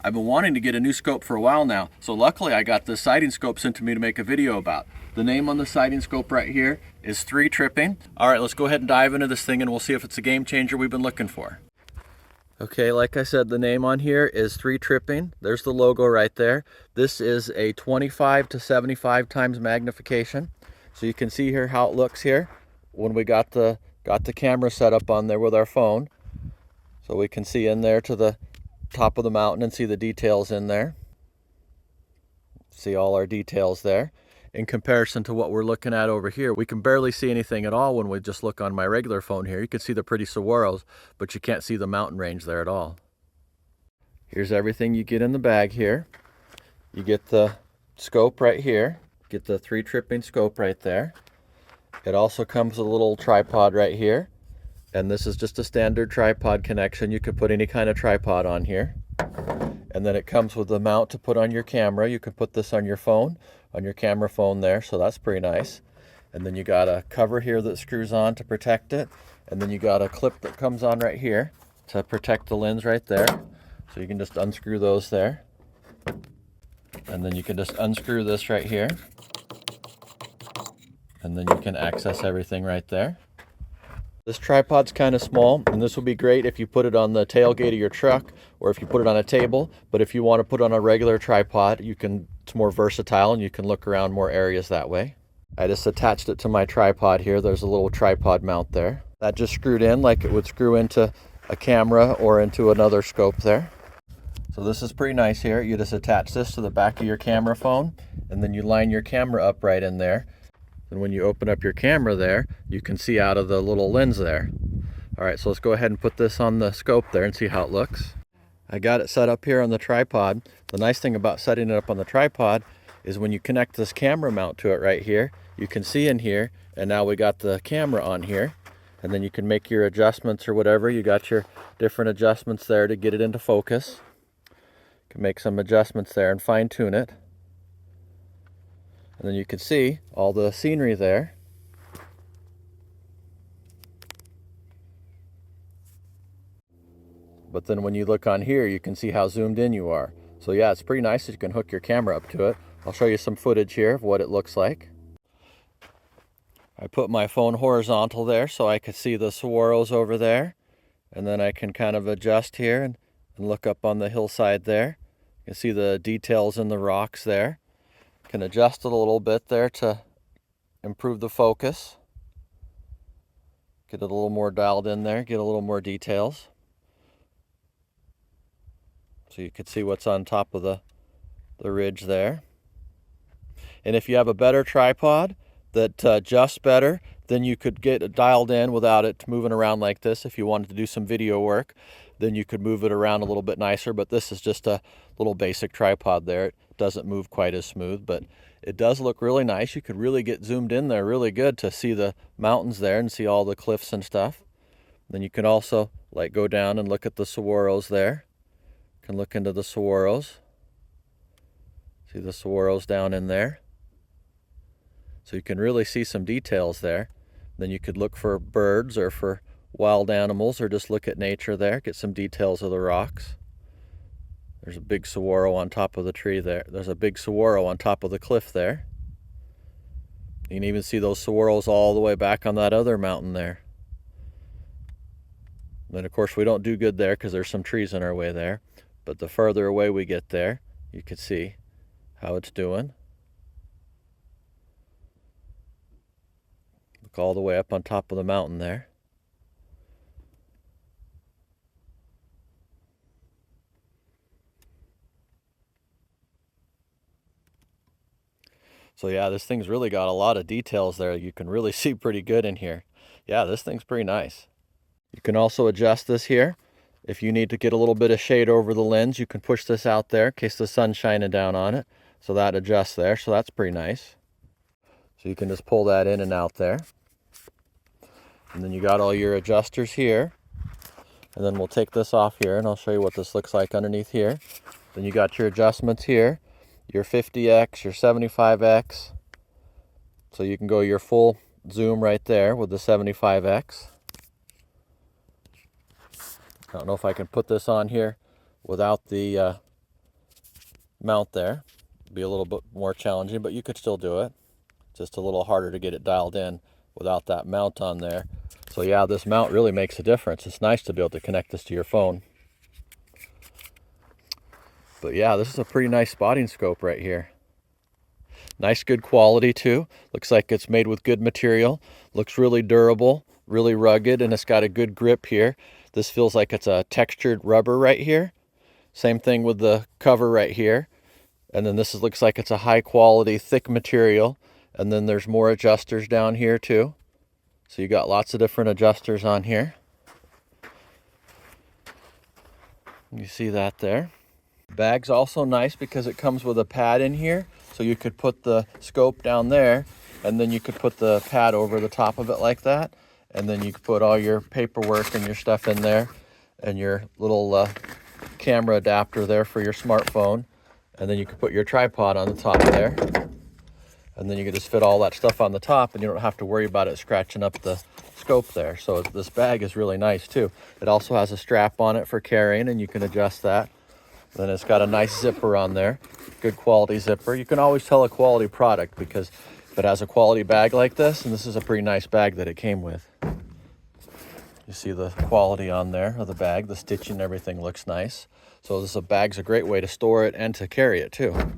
I've been wanting to get a new scope for a while now, so luckily I got this sighting scope sent to me to make a video about. The name on the sighting scope right here is 3 tripping. All right, let's go ahead and dive into this thing and we'll see if it's a game changer we've been looking for. Okay, like I said, the name on here is 3 tripping. There's the logo right there. This is a 25 to 75 times magnification. So you can see here how it looks here when we got the camera set up on there with our phone. So we can see in there to the top of the mountain and see the details in there. See all our details there. In comparison to what we're looking at over here, we can barely see anything at all when we just look on my regular phone here. You can see the pretty saguaros, but you can't see the mountain range there at all. Here's everything you get in the bag here. You get the scope right here. Get the 3 tripping scope right there. It also comes with a little tripod right here. And this is just a standard tripod connection. You could put any kind of tripod on here. And then it comes with the mount to put on your camera. You can put this on your phone, on your camera phone there, so that's pretty nice. And then you got a cover here that screws on to protect it. And then you got a clip that comes on right here to protect the lens right there. So you can just unscrew those there. And then you can just unscrew this right here. And then you can access everything right there. This tripod's kind of small, and this will be great if you put it on the tailgate of your truck or if you put it on a table. But if you want to put it on a regular tripod, it's more versatile and you can look around more areas that way. I just attached it to my tripod here. There's a little tripod mount there. That just screwed in like it would screw into a camera or into another scope there. So this is pretty nice here. You just attach this to the back of your camera phone, and then you line your camera up right in there. And when you open up your camera there, you can see out of the little lens there. All right, so let's go ahead and put this on the scope there and see how it looks. I got it set up here on the tripod. The nice thing about setting it up on the tripod is when you connect this camera mount to it right here, you can see in here, and now we got the camera on here. And then you can make your adjustments or whatever. You got your different adjustments there to get it into focus. You can make some adjustments there and fine tune it. And then you can see all the scenery there. But then when you look on here, you can see how zoomed in you are. So yeah, it's pretty nice that you can hook your camera up to it. I'll show you some footage here of what it looks like. I put my phone horizontal there so I could see the saguaros over there. And then I can kind of adjust here and look up on the hillside there. You can see the details in the rocks there. Can adjust it a little bit there to improve the focus. Get it a little more dialed in there, get a little more details. So you can see what's on top of the ridge there. And if you have a better tripod that adjusts better, then you could get it dialed in without it moving around like this. If you wanted to do some video work, then you could move it around a little bit nicer, but this is just a little basic tripod there. It doesn't move quite as smooth, but it does look really nice. You could really get zoomed in there really good to see the mountains there and see all the cliffs and stuff. Then you can also like go down and look at the saguaros there. You can look into the saguaros. See the saguaros down in there. So you can really see some details there. Then you could look for birds or for wild animals or just look at nature there, get some details of the rocks. There's a big saguaro on top of the tree there. There's a big saguaro on top of the cliff there. You can even see those saguaros all the way back on that other mountain there. And then of course we don't do good there because there's some trees in our way there. But the further away we get there, you can see how it's doing. Look all the way up on top of the mountain there. So yeah, this thing's really got a lot of details there. You can really see pretty good in here. Yeah, this thing's pretty nice. You can also adjust this here. If you need to get a little bit of shade over the lens, you can push this out there in case the sun's shining down on it. So that adjusts there, so that's pretty nice. So you can just pull that in and out there. And then you got all your adjusters here. And then we'll take this off here and I'll show you what this looks like underneath here. Then you got your adjustments here. Your 50x, your 75x. So you can go your full zoom right there with the 75x. I don't know if I can put this on here without the mount there. Be a little bit more challenging, but you could still do it. Just a little harder to get it dialed in without that mount on there. So yeah, this mount really makes a difference. It's nice to be able to connect this to your phone. But yeah, this is a pretty nice spotting scope right here. Nice, good quality too. Looks like it's made with good material. Looks really durable, really rugged, and it's got a good grip here. This feels like it's a textured rubber right here. Same thing with the cover right here. And then this looks like it's a high quality, thick material. And then there's more adjusters down here too. So you got lots of different adjusters on here. You see that there. Bag's also nice because it comes with a pad in here. So you could put the scope down there, and then you could put the pad over the top of it like that. And then you could put all your paperwork and your stuff in there, and your little camera adapter there for your smartphone. And then you could put your tripod on the top there. And then you can just fit all that stuff on the top, and you don't have to worry about it scratching up the scope there. So this bag is really nice too. It also has a strap on it for carrying, and you can adjust that. Then it's got a nice zipper on there, good quality zipper. You can always tell a quality product because if it has a quality bag like this, and this is a pretty nice bag that it came with. You see the quality on there of the bag, the stitching and everything looks nice. So bag's a great way to store it and to carry it too.